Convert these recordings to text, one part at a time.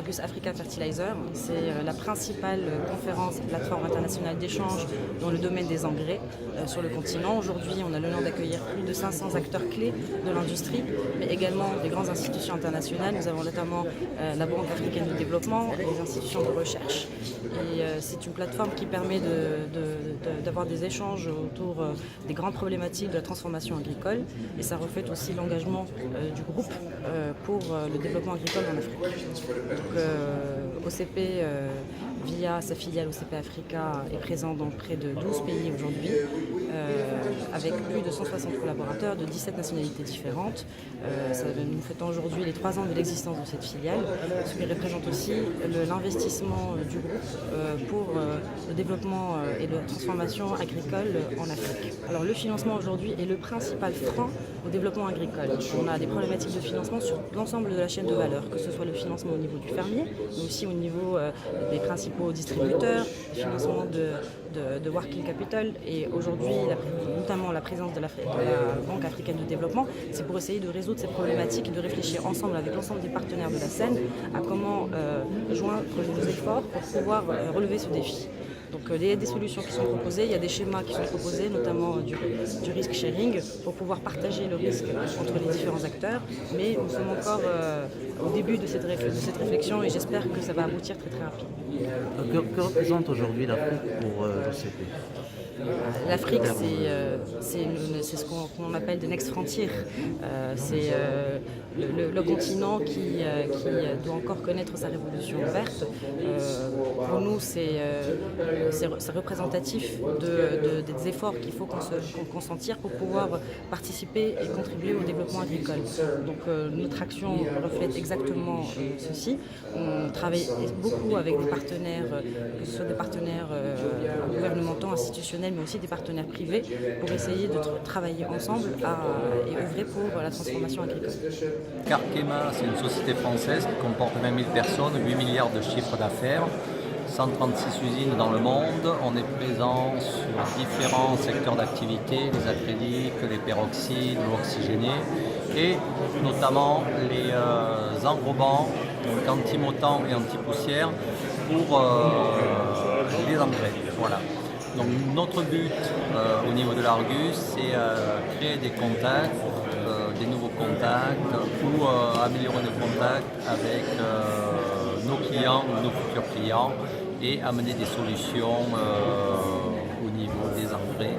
Argus Africa Fertilizer. C'est la principale conférence et plateforme internationale d'échange dans le domaine des engrais sur le continent. Aujourd'hui, on a l'honneur d'accueillir plus de 500 acteurs clés de l'industrie, mais également des grandes institutions internationales. Nous avons notamment la Banque africaine de développement, les institutions de recherche. Et c'est une plateforme qui permet d'avoir des échanges autour des grandes problématiques de la transformation agricole. Et ça reflète aussi l'engagement du groupe pour le développement agricole en Afrique. Donc, OCP, via sa filiale OCP Africa, est présent dans près de 12 pays aujourd'hui, avec plus de 160 collaborateurs de 17 nationalités différentes. Nous fêtons aujourd'hui les 3 ans de l'existence de cette filiale, ce qui représente aussi l'investissement du groupe pour le développement et la transformation agricole en Afrique. Alors le financement aujourd'hui est le principal frein au développement agricole. On a des problématiques de financement sur l'ensemble de la chaîne de valeur, que ce soit le financement au niveau du fermier, mais aussi au niveau des principaux distributeurs, le financement de working capital. Et aujourd'hui, notamment la présence de la Banque africaine de développement, c'est pour essayer de résoudre ces problématiques et de réfléchir ensemble avec l'ensemble des partenaires de la scène à comment joindre nos efforts pour pouvoir relever ce défi. Donc il y a des solutions qui sont proposées, il y a des schémas qui sont proposés, notamment du risk sharing, pour pouvoir partager le risque entre les différents acteurs. Mais nous sommes encore au début de cette réflexion et j'espère que ça va aboutir très très rapidement. Que représente aujourd'hui l'Afrique pour l'OCP ? L'Afrique, c'est ce qu'on appelle des next frontiers. C'est le continent qui doit encore connaître sa révolution verte. Pour nous, c'est représentatif des efforts qu'il faut consentir pour pouvoir participer et contribuer au développement agricole. Donc notre action reflète exactement ceci. On travaille beaucoup avec des partenaires, que ce soit des partenaires gouvernementaux, institutionnels, mais aussi des partenaires privés, pour essayer de travailler ensemble et œuvrer pour la transformation agricole. Arkema, c'est une société française qui comporte 20 000 personnes, 8 milliards de chiffre d'affaires, 136 usines dans le monde. On est présent sur différents secteurs d'activité, les acryliques, les peroxydes, l'oxygéné, et notamment les enrobants, donc anti-mottants et anti-poussière pour les engrais. Voilà. Donc notre but au niveau de l'Argus, c'est créer des contacts, des nouveaux contacts ou améliorer nos contacts avec nos clients ou nos futurs clients et amener des solutions au niveau des engrais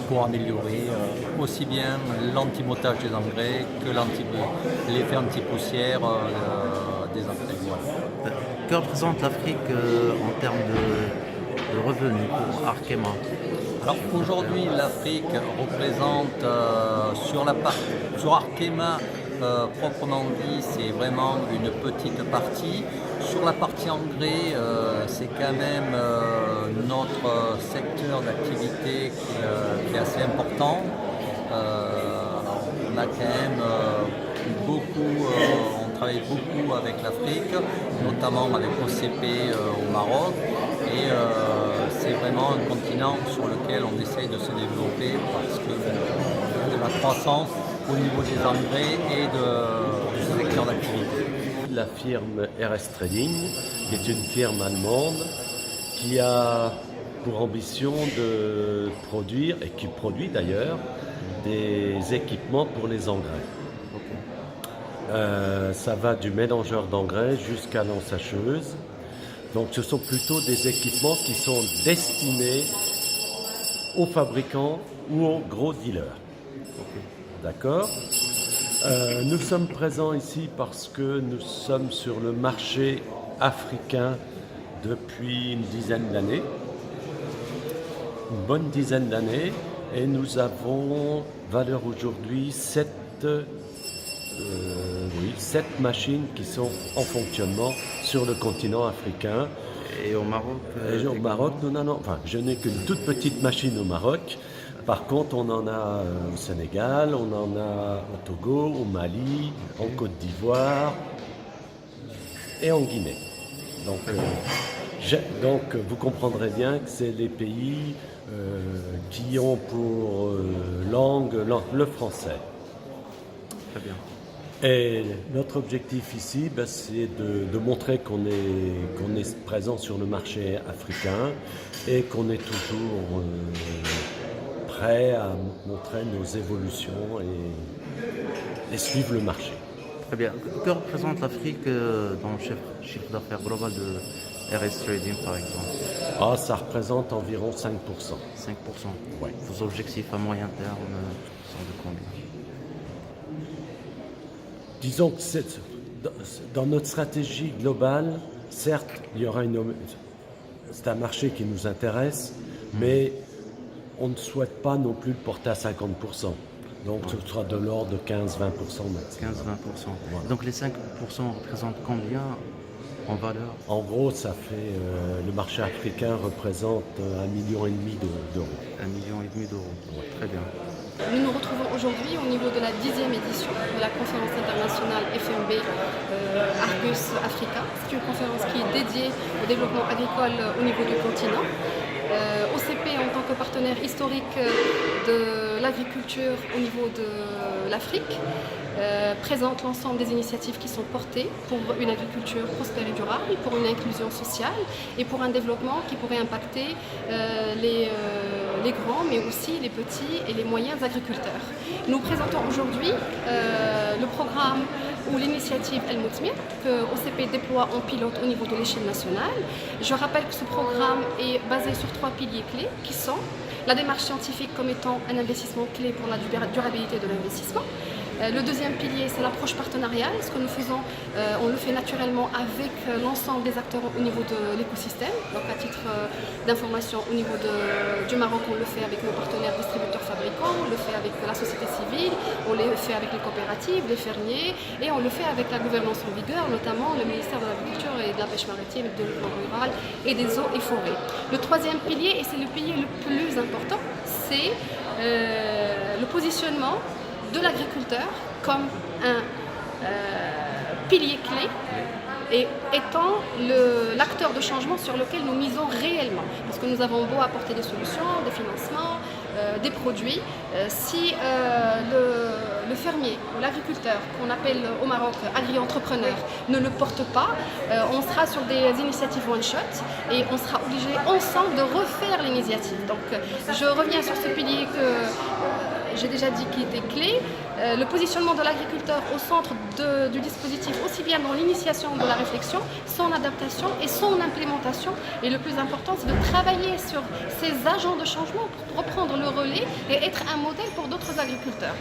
pour améliorer aussi bien l'anti-mottage des engrais que l'effet anti-poussière des engrais. Voilà. Que représente l'Afrique en termes de revenus pour Arkema ? Alors aujourd'hui, l'Afrique représente sur Arkema proprement dit, c'est vraiment une petite partie. Sur la partie engrais, c'est quand même notre secteur d'activité qui est assez important. On a quand même on travaille beaucoup avec l'Afrique, notamment avec OCP au Maroc. Et c'est vraiment un continent sur lequel on essaye de se développer parce que de la croissance au niveau des engrais et du secteur d'activité. La firme RS Trading, qui est une firme allemande qui a pour ambition de produire, et qui produit d'ailleurs, des équipements pour les engrais. Ça va du mélangeur d'engrais jusqu'à l'ensacheuse. Donc ce sont plutôt des équipements qui sont destinés aux fabricants ou aux gros dealers. D'accord ? Nous sommes présents ici parce que nous sommes sur le marché africain depuis une dizaine d'années, une bonne dizaine d'années, et nous avons valeur aujourd'hui 7 machines qui sont en fonctionnement sur le continent africain. Et au Maroc Au Maroc, je n'ai qu'une toute petite machine au Maroc. Par contre, on en a au Sénégal, on en a au Togo, au Mali, en Côte d'Ivoire et en Guinée. Donc vous comprendrez bien que c'est les pays qui ont pour langue le français. Très bien. Et notre objectif ici, c'est de montrer qu'on est présent sur le marché africain et qu'on est toujours prêt à montrer nos évolutions et suivre le marché. Très bien. Que représente l'Afrique dans le chiffre d'affaires global de RS Trading par exemple? Ça représente environ 5%. 5%. Ouais. Vos objectifs à moyen terme sont de combien? Disons que dans notre stratégie globale, certes, il y aura c'est un marché qui nous intéresse, mais on ne souhaite pas non plus le porter à 50%. Donc ce sera de l'ordre de 15-20% maximum. 15-20%. Voilà. Donc les 5% représentent combien en valeur? En gros, ça fait le marché africain représente 1,5 million d'euros. 1,5 million d'euros. Très bien. Nous nous retrouvons aujourd'hui au niveau de la 10e édition de la conférence internationale FMB Argus Africa. C'est une conférence qui est dédiée au développement agricole au niveau du continent. OCP, en tant que partenaire historique de l'agriculture au niveau de l'Afrique, présente l'ensemble des initiatives qui sont portées pour une agriculture prospère et durable, pour une inclusion sociale et pour un développement qui pourrait impacter les grands, mais aussi les petits et les moyens agriculteurs. Nous présentons aujourd'hui le programme ou l'initiative El Moutmir que OCP déploie en pilote au niveau de l'échelle nationale. Je rappelle que ce programme est basé sur 3 piliers clés qui sont la démarche scientifique comme étant un investissement clé pour la durabilité de l'investissement. Le deuxième pilier, c'est l'approche partenariale. Ce que nous faisons, on le fait naturellement avec l'ensemble des acteurs au niveau de l'écosystème. Donc à titre d'information, au niveau du Maroc, on le fait avec nos partenaires distributeurs fabricants, on le fait avec la société civile, on le fait avec les coopératives, les fermiers, et on le fait avec la gouvernance en vigueur, notamment le ministère de l'Agriculture et de la Pêche maritime, du développement rural et des eaux et forêts. Le troisième pilier, et c'est le pilier le plus important, c'est le positionnement de l'agriculteur comme un pilier clé et étant l'acteur de changement sur lequel nous misons réellement. Parce que nous avons beau apporter des solutions, des financements, des produits, si le fermier ou l'agriculteur, qu'on appelle au Maroc agri-entrepreneur, ne le porte pas, on sera sur des initiatives one-shot et on sera obligé ensemble de refaire l'initiative. Donc je reviens sur ce pilier que j'ai déjà dit qui était clé, le positionnement de l'agriculteur au centre du dispositif, aussi bien dans l'initiation de la réflexion, son adaptation et son implémentation. Et le plus important, c'est de travailler sur ces agents de changement pour reprendre le relais et être un modèle pour d'autres agriculteurs.